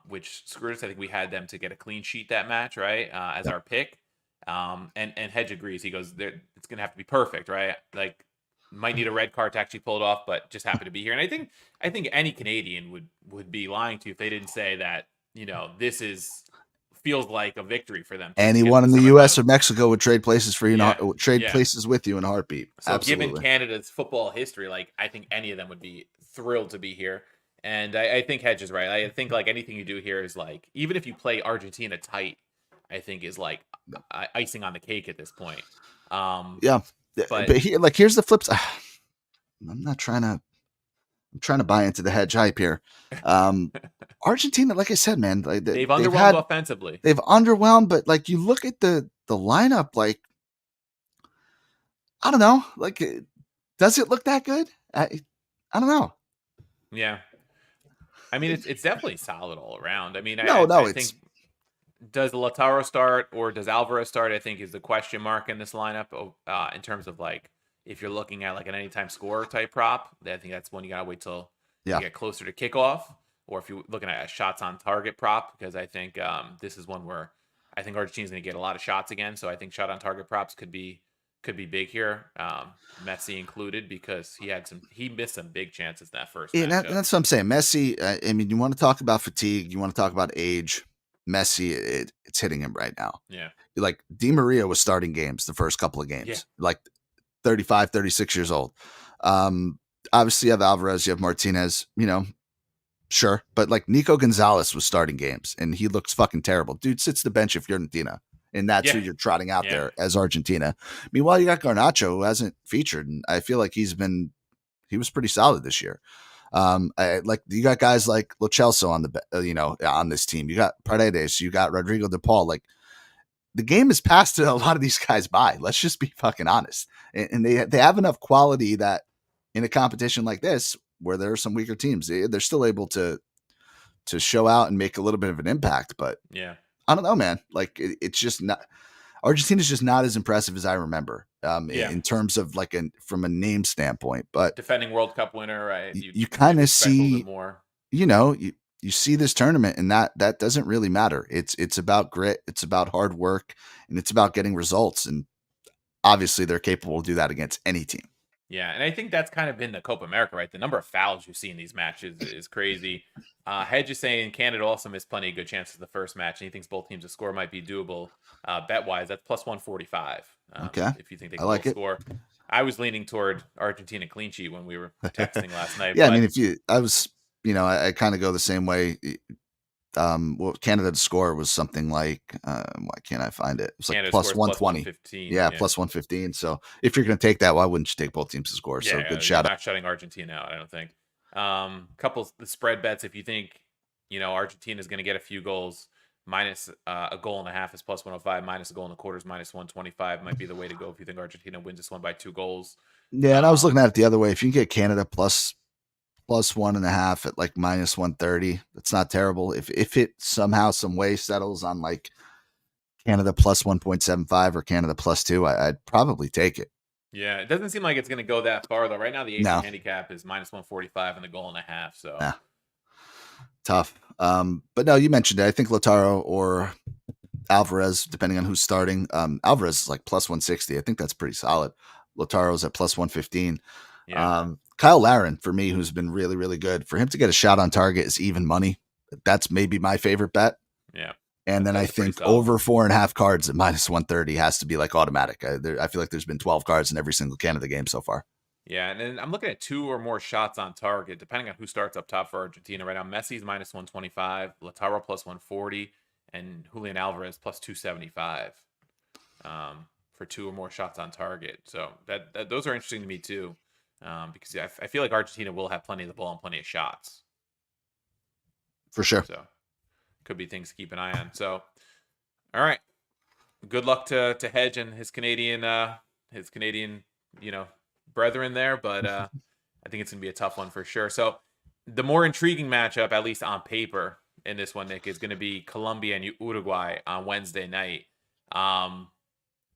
which screwed us. I think we had them to get a clean sheet that match, right? As Yep. our pick. And Hedge agrees. He goes, it's gonna have to be perfect, right? Like might need a red card to actually pull it off, but just happen to be here. And I think any Canadian would be lying to you if they didn't say that, this is feels like a victory for them to get to Anyone the in the U.S. semifinals. or Mexico would trade places for you, Yeah. trade Yeah. places with you in a heartbeat. So given Absolutely. Canada's football history, like I think any of them would be thrilled to be here. And I think Hedge is right. I think like anything you do here is like, even if you play Argentina tight, I think is like icing on the cake at this point. Um, Yeah, but but here's the flip side. I'm not trying to. I'm trying to buy into the Hedge hype here. Um, Argentina, like I said, man, like they've they've underwhelmed had offensively. they've underwhelmed, but like you look at the lineup, like I don't know, like does it look that good? I don't know. Yeah. I mean, it's definitely solid all around. I mean, No, I no, think it's does Lautaro start or does Alvarez start? I think is the question mark in this lineup. In terms of like if you're looking at like an anytime scorer type prop, I think that's one you gotta wait till we yeah. get closer to kickoff, or if you're looking at a shots on target prop, because I think this is one where I think Argentina's gonna get a lot of shots again. So I think shot on target props could be big here, Messi included, because he missed some big chances in that first And matchup. that's what I'm saying. Messi. I mean, you want to talk about fatigue, you want to talk about age. Messi, it's hitting him right now. Yeah, Like Di Maria was starting games the first couple of yeah, games, like 35, 36 years old. Um, Obviously, you have Alvarez, you have Martinez, sure. But like Nico Gonzalez was starting games and he looks fucking terrible. Dude sits the bench if you're Argentina. And that's who yeah, you're trotting out yeah, there as Argentina. Meanwhile, you got Garnacho who hasn't featured. And I feel like he was pretty solid this year. Like you got guys like Lo Celso on on this team. You got Paredes, you got Rodrigo de Paul. Like the game has passed a lot of these guys by. Let's just be fucking honest. And they have enough quality that in a competition like this, where there are some weaker teams, they're still able to show out and make a little bit of an impact. But yeah, I don't know, man. Like it's just not. Argentina's just not as impressive as I remember, yeah. in terms of like from a name standpoint. But Defending World Cup winner, right? you You kind maybe of expect a little bit see, more. you know, you see this tournament, and that doesn't really matter. It's about grit, it's about hard work, and it's about getting results. And obviously, they're capable to do that against any team. Yeah, and I think that's kind of been the Copa America, right? The number of fouls you see in these matches is crazy. Hedge is saying Canada also missed plenty of good chances in the first match, and he thinks both teams to score might be doable. Bet wise, that's plus 145. Okay, If you think they I can both like it. score, I was leaning toward Argentina clean sheet when we were texting last night, Yeah, I mean, but if you, I was, I kind of go the same way. Well, Canada to score was something like, why can't I find it? It was like Canada plus scores plus 120. 115. Yeah, Yeah, plus 115. So if you're going to take that, why wouldn't you take both teams to score? So yeah, good you're shout out. not shutting Argentina out, I don't think. Couple the spread bets. If you think Argentina is going to get a few goals, minus a goal and a half is plus 105. Minus a goal and a quarter is minus 125. Might be the way to go if you think Argentina wins this one by 2 goals. Yeah, and I was looking Um, at it the other way. If you can get Canada plus 1.5 at like minus 130, that's not terrible. If it somehow some way settles on like Canada plus 1.75 or Canada plus 2, I'd probably take it. yeah, it doesn't seem like it's going to go that far though. Right now, the AC No, handicap is minus 145 and the goal and a half. So nah, tough. But no, you mentioned it. I think Lautaro or Alvarez, depending on who's starting. Alvarez is like plus 160. I think that's pretty solid. Lautaro's at plus 115. yeah, Kyle Larin, for me, who's been really, really good. For him to get a shot on target is even money. That's maybe my favorite bet. yeah, And then I that's a pretty think solid over one. 4.5 cards at minus 130 has to be like automatic. I feel like there's been 12 cards in every single Canada game so far. Yeah, and then I'm looking at two or more shots on target, depending on who starts up top for Argentina right now. Messi's minus 125, Lautaro plus 140, and Julian Alvarez plus 275 for two or more shots on target. So that those are interesting to me too, because I feel like Argentina will have plenty of the ball and plenty of shots. For sure. So could be things to keep an eye on. So all right, good luck to Hedge and his Canadian you know brethren there, but I think it's gonna be a tough one for sure. So the more intriguing matchup, at least on paper, in this one, Nick, is going to be Colombia and Uruguay on Wednesday night. Um,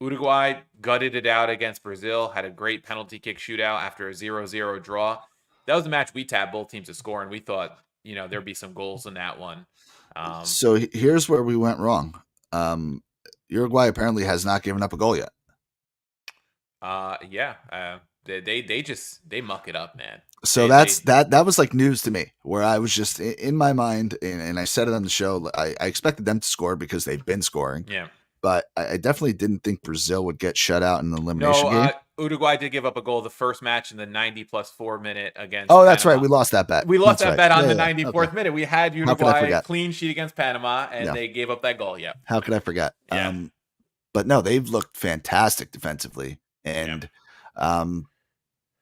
Uruguay gutted it out against Brazil, had a great penalty kick shootout after a 0-0 draw. That was a match we tabbed both teams to score, and we thought, there'd be some goals in that one. Um, So here's where we went wrong. Um, Uruguay apparently has not given up a goal yet. yeah, they muck it up, man. So They that was like news to me, where I was just in my mind, and I said it on the show. I expected them to score because they've been scoring, yeah. but I definitely didn't think Brazil would get shut out in the No, elimination game. Uruguay did give up a goal the first match in the 90 plus 4 minute against Oh, that's right. Panama. We lost that bet. We lost That's that right. bet on Yeah, the yeah. Okay. 94th minute. We had How could I Uruguay forget? clean sheet against Panama, and Yeah. they gave up that goal. Yep. How could I forget? Yeah. But no, they've looked fantastic defensively, Yeah. and um,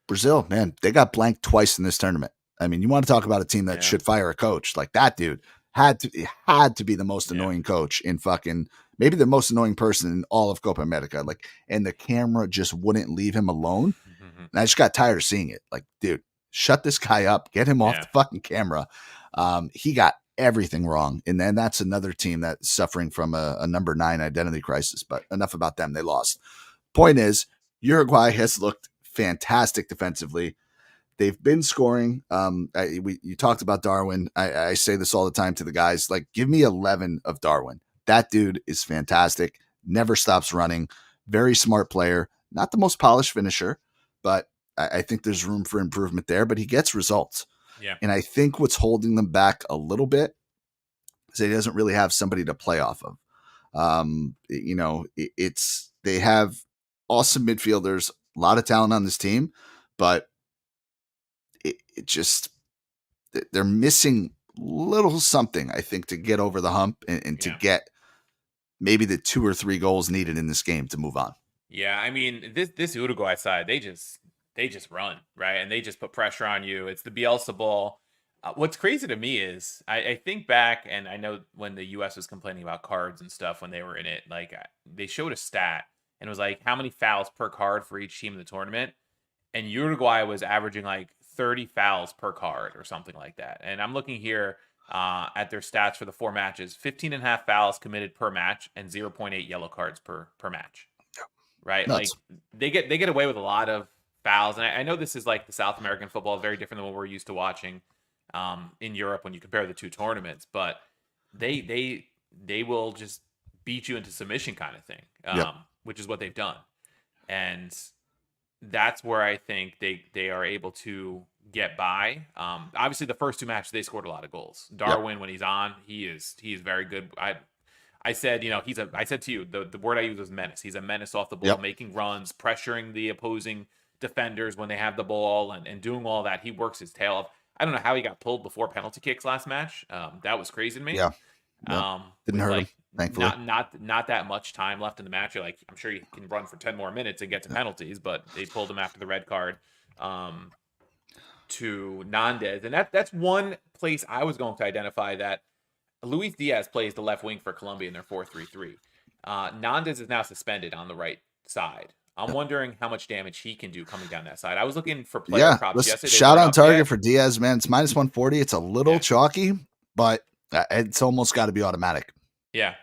Brazil, man, they got blanked twice in this tournament. I mean, you want to talk about a team that Yeah. should fire a coach like that dude had to be the most Yeah. annoying coach in fucking maybe the most annoying person in all of Copa America. Like, and the camera just wouldn't leave him alone. And I just got tired of seeing it. Like, dude, shut this guy up, get him off Yeah. the fucking camera. He got everything wrong, and then that's another team that's suffering from a number 9 identity crisis. But enough about them; they lost. Point is, Uruguay has looked fantastic defensively. They've been scoring. You talked about Darwin. I say this all the time to the guys. Like, give me 11 of Darwin. That dude is fantastic. Never stops running. Very smart player. Not the most polished finisher, but I think there's room for improvement there. But he gets results. Yeah. And I think what's holding them back a little bit is he doesn't really have somebody to play off of. It's they have awesome midfielders, a lot of talent on this team, but it just they're missing little something, I think, to get over the hump and to Yeah. get maybe the 2 or 3 goals needed in this game to move on. Yeah. I mean, this Uruguay side, they just run, right? And they just put pressure on you. It's the Bielsa ball. What's crazy to me is I think back, and I know when the U.S. was complaining about cards and stuff when they were in it, like they showed a stat and it was like how many fouls per card for each team in the tournament, and Uruguay was averaging like 30 fouls per card or something like that. And I'm looking here at their stats for the 4 matches: 15 and a half fouls committed per match and 0.8 yellow cards per match. Right? Like Nuts. they get away with a lot of fouls, and I know this is like the South American football, very different than what we're used to watching in Europe when you compare the two tournaments. But they will just beat you into submission kind of thing, Yep. which is what they've done, and that's where I think they are able to get by. Obviously, the first 2 matches they scored a lot of goals. Yep. Darwin, when he's on, he is very good. I said, I said to you, the word I used was menace. He's a menace off the ball, Yep. making runs, pressuring the opposing defenders when they have the ball, and doing all that. He works his tail off. I don't know how he got pulled before penalty kicks last match. That was crazy to me. Yeah. Yep. Didn't With hurt him, like thankfully. not that much time left in the match. You're like, I'm sure you can run for 10 more minutes and get to penalties, but they pulled him after the red card to Nandez, and that's one place I was going to identify that Luis Diaz plays the left wing for Colombia in their 4-3-3. Nandez is now suspended on the right side. I'm Yep. wondering how much damage he can do coming down that side. I was looking for player Yeah. props Let's yesterday. They shout weren't on up target yet. for Diaz, man. It's minus 140. It's a little Yeah. chalky, but it's almost got to be automatic. Yeah.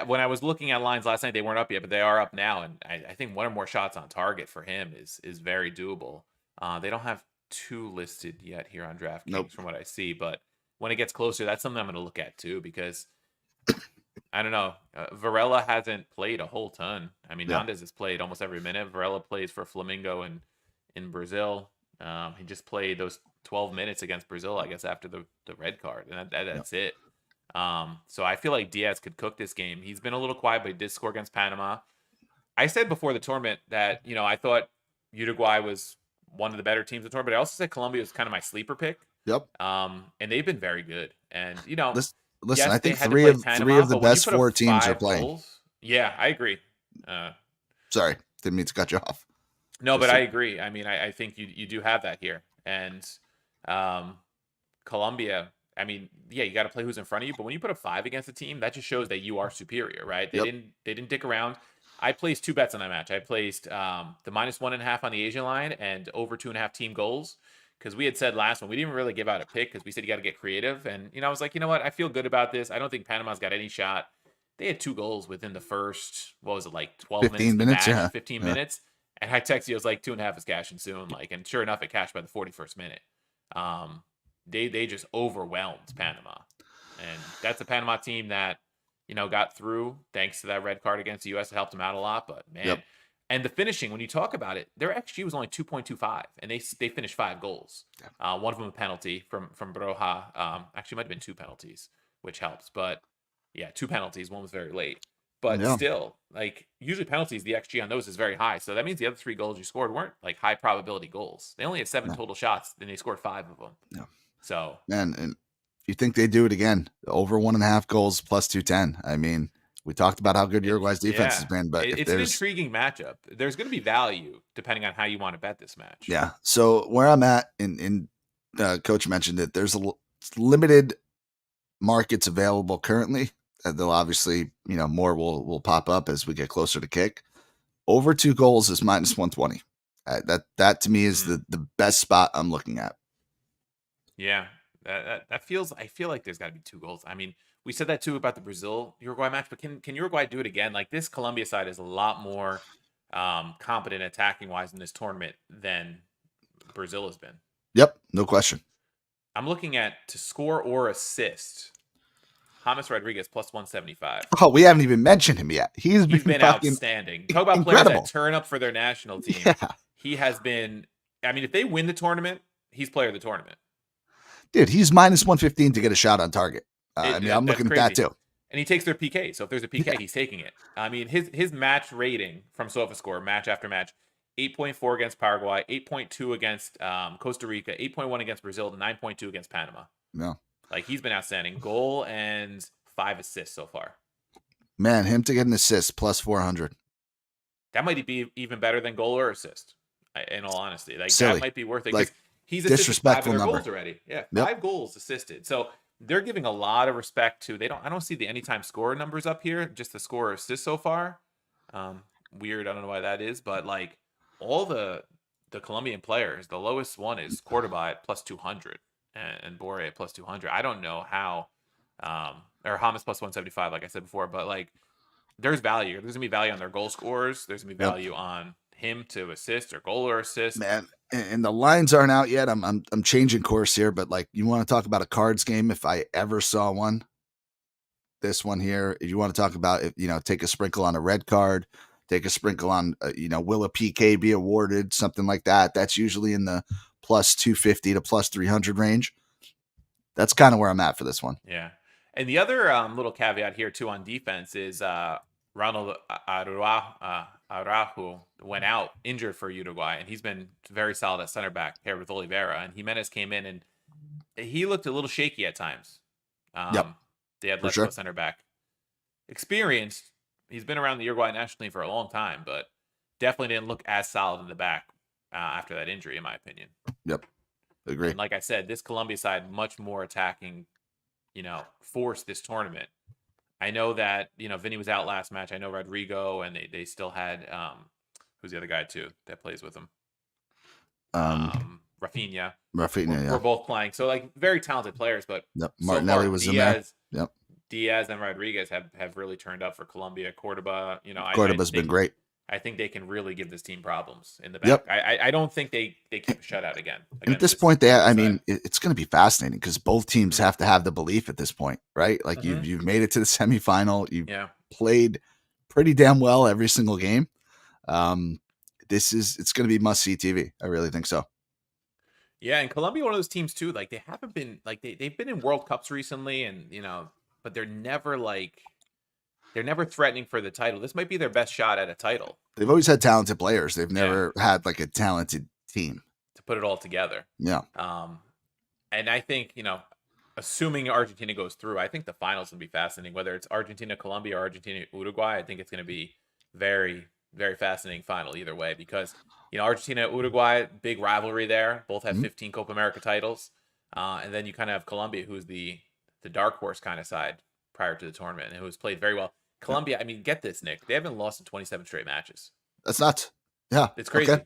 When I was looking at lines last night, they weren't up yet, but they are up now, and I think one or more shots on target for him is very doable. They don't have 2 listed yet here on DraftKings Nope. from what I see, but when it gets closer, that's something I'm going to look at too, because I don't know. Varela hasn't played a whole ton. I mean, Yeah. Nandez has played almost every minute. Varela plays for Flamengo in Brazil. He just played those 12 minutes against Brazil, I guess, after the red card, and that's it. So I feel like Diaz could cook this game. He's been a little quiet, but he did score against Panama. I said before the tournament that I thought Uruguay was one of the better teams in the tournament, but I also said Colombia was kind of my sleeper pick. Yep. And they've been very good. And Listen, yes, I they think had to three play of Panama, the but when you best put up 4 teams are 5 playing. goals, yeah, I agree. Uh, Sorry, didn't mean to cut you off. no, Just but I a- agree. I mean, I think you do have that here, and um, Colombia. I mean, yeah, you got to play who's in front of you, but when you put a 5 against a team, that just shows that you are superior, right? They Yep. didn't dick around. I placed 2 bets on that match. I placed the -1.5 on the Asian line and over 2.5 team goals, because we had said last one we didn't really give out a pick because we said you got to get creative, and I was like, you know what, I feel good about this. I don't think Panama's got any shot. they had 2 goals within the first, what was it, like 12 minutes 15 of the minutes. match, Yeah. 15 Yeah. minutes. And I texted you, I was like, 2.5 is cashing soon. Like, and sure enough, it cashed by the 41st minute. Um, they just overwhelmed Panama. And that's a Panama team that, got through thanks to that red card against the US. It helped them out a lot. But man, Yep. and the finishing, when you talk about it, their XG was only 2.25, and they finished 5 goals. One of them a penalty from Broja. Actually, might have been 2 penalties, which helps. But yeah, 2 penalties. One was very late. But Yeah. still, like usually penalties, the XG on those is very high. So that means the other 3 goals you scored weren't like high probability goals. They only had 7 Yeah. total shots, and they scored 5 of them. Yeah. So Man, and you think they do it again? Over 1.5 goals plus 210. I mean, we talked about how good Uruguay's defense has yeah, been, but if it's an there's intriguing matchup. There's going to be value depending on how you want to bet this match. yeah. So where I'm at in Coach mentioned that there's limited markets available currently. They'll obviously, more will pop up as we get closer to kick. Over 2 goals is minus 120. That to me is Mm. the best spot I'm looking at. Yeah, that feels. I feel like there's got to be 2 goals. I mean, we said that too about the Brazil Uruguay match, but can Uruguay do it again? Like this Colombia side is a lot more competent attacking wise in this tournament than Brazil has been. Yep, no question. I'm looking at to score or assist. James Rodriguez plus 175. Oh, we haven't even mentioned him yet. He's He's been been fucking outstanding. Talk about players that incredible. turn up for their national team. Yeah, He has been. I mean, if they win the tournament, he's player of the tournament. dude, he's minus 115 to get a shot on target. I mean, I'm That's looking at that crazy. too. And he takes their PK. So if there's a PK, Yeah, he's taking it. I mean, his match rating from SofaScore, match after match, 8.4 against Paraguay, 8.2 against Costa Rica, 8.1 against Brazil, 9.2 against Panama. no, Like he's been outstanding. Goal and 5 assists so far. man, him to get an assist plus 400. That might be even better than goal or assist. In all honesty, like that Silly, might be worth it because like he's assisted 5 of disrespectful their number. goals already. Yeah, Yep. 5 goals assisted. So they're giving a lot of respect to. They don't. I don't see the anytime score numbers up here. Just the score assist so far. Weird. I don't know why that is, but like all the Colombian players, the lowest one is Cordoba at plus 200 and Borre at plus 200. I don't know how. Or Hamas plus 175, like I said before, but like there's value. There's gonna be value on their goal scorers. There's gonna be Yep. value on him to assist or goal or assist. Man, and the lines aren't out yet. I'm changing course here, but like you want to talk about a cards game if I ever saw one. This one here, if you want to talk about it, take a sprinkle on a red card, take a sprinkle on will a PK be awarded, something like that. That's usually in the plus 250 to plus 300 range. That's kind of where I'm at for this one. Yeah. And the other little caveat here too on defense is Ronald Araujo went out injured for Uruguay, and he's been very solid at center back paired with Oliveira. And Jimenez came in, and he looked a little shaky at times. Yep, They had for Lesko sure. center back, experienced. He's been around the Uruguay national team for a long time, but definitely didn't look as solid in the back after that injury, in my opinion. Yep, agree. And like I said, this Colombia side much more attacking, force this tournament. I know that, Vinny was out last match. I know Rodrigo, and they still had who's the other guy too that plays with him? Rafinha. Rafinha, yeah. We're both playing. So like very talented players, but Yep. so Martinelli far was in there. Yep. Diaz and Rodriguez have really turned up for Colombia. Cordoba, Cordoba's been great. I think they can really give this team problems in the back. Yep. I don't think they keep a shutout again. And at this point, I mean, side. it's going to be fascinating because both teams have to have the belief at this point, right? Like you've made it to the semifinal. You've played pretty damn well every single game. It's going to be must see TV. I really think so. Yeah, and Colombia, one of those teams too. Like they haven't been like they've been in World Cups recently, and but they're never threatening for the title. This might be their best shot at a title. They've always had talented players. They've never had like a talented team to put it all together. Yeah. And I think, assuming Argentina goes through, I think the finals will be fascinating. Whether it's Argentina, Colombia, or Argentina, Uruguay, I think it's going to be very, very fascinating final either way because, Argentina, Uruguay, big rivalry there. Both have 15 Copa America titles. And then you kind of have Colombia, who's the dark horse kind of side prior to the tournament and who has played very well. Colombia, I mean, get this, Nick. They haven't lost in 27 straight matches. That's nuts. Yeah. It's crazy. Okay.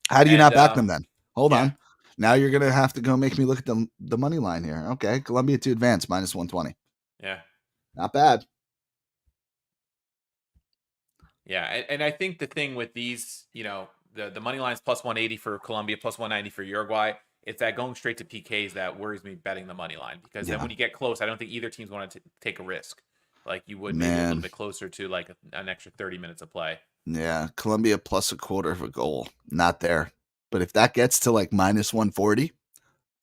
How do you not back them then? Hold on. Now you're going to have to go make me look at the money line here. Okay. Colombia to advance minus 120. Yeah. Not bad. Yeah, and I think the thing with these, the money lines plus 180 for Colombia, plus 190 for Uruguay, it's that going straight to PKs that worries me betting the money line, because then Yeah, when you get close, I don't think either team's want to take a risk like you would maybe a little man. bit closer to like an extra 30 minutes of play. Yeah, Colombia plus a quarter of a goal, not there. But if that gets to like minus 140,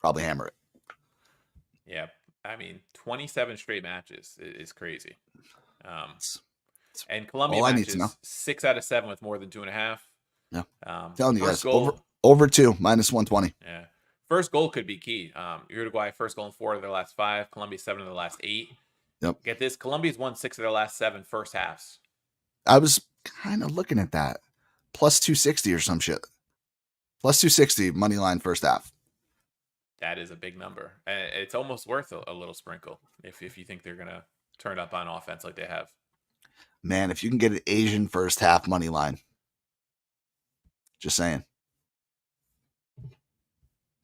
probably hammer it. Yeah, I mean, 27 straight matches is crazy. Um, It's, it's and Colombia all I need to know. matches 6 out of 7 with more than 2.5. Yeah, telling you First guys, over goal, over two minus 120. yeah. First goal could be key. Uruguay first goal in 4 of their last 5. Colombia 7 of their last 8. Yep. Get this: Colombia's won 6 of their last 7 first halves. I was kind of looking at that. Plus 260 or some shit. Plus 260 money line first half. That is a big number, and it's almost worth a little sprinkle if you think they're gonna turn up on offense like they have. Man, if you can get an Asian first half money line, just saying.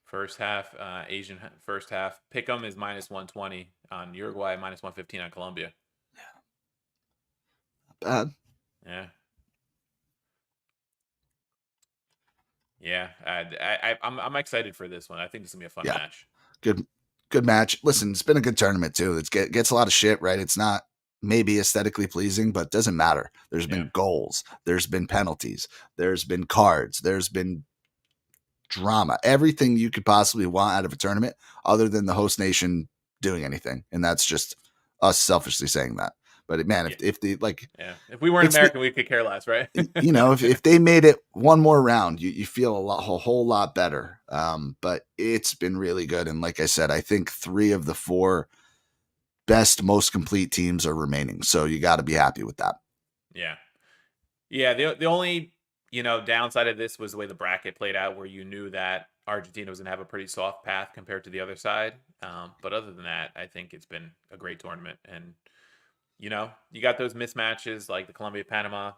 First half, Asian first half. Pick'em is minus 120 on Uruguay, minus 115 on Colombia. Bad. Yeah, yeah. I'm excited for this one. I think this is gonna be a fun Yeah, match. good good match. Listen, it's been a good tournament too. It gets a lot of shit, right? It's not maybe aesthetically pleasing, but doesn't matter. There's Yeah, been goals, there's been penalties, there's been cards, there's been drama, everything you could possibly want out of a tournament, other than the host nation doing anything, and that's just us selfishly saying that. But man, yeah, if the like, yeah. If we weren't it's the American, we could care less, right? if they made it one more round, you feel a whole lot better. But it's been really good, and like I said, I think 3 of the 4 best, most complete teams are remaining. So you got to be happy with that. Yeah. Yeah, the only downside of this was the way the bracket played out, where you knew that Argentina was gonna have a pretty soft path compared to the other side. But other than that, I think it's been a great tournament, and you got those mismatches like the Colombia Panama.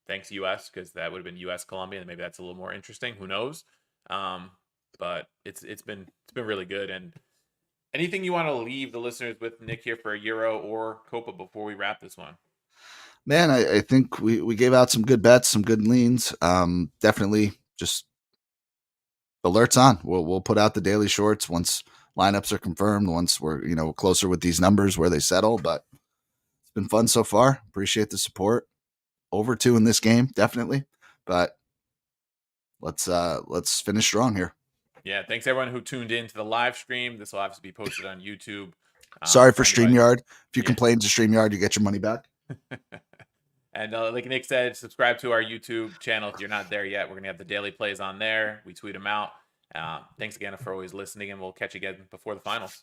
Thanks U.S., because that would have been U.S. Colombia, and maybe that's a little more interesting. Who knows? Um, but it's been really good. And anything you want to leave the listeners with, Nick, here for a Euro or Copa before we wrap this one? Man, I think we gave out some good bets, some good leans. Definitely just alerts on. We'll put out the daily shorts once lineups are confirmed, once we're closer with these numbers where they settle. But it's been fun so far. Appreciate the support. Over 2 in this game, definitely. But let's finish strong here. Yeah, thanks everyone who tuned in to the live stream. This will obviously be posted on YouTube. Sorry for For anybody, StreamYard. If you yeah. complain to StreamYard, you get your money back. And like Nick said, subscribe to our YouTube channel if you're not there yet. We're gonna have the daily plays on there. We tweet them out. Thanks again for always listening, and we'll catch you again before the finals.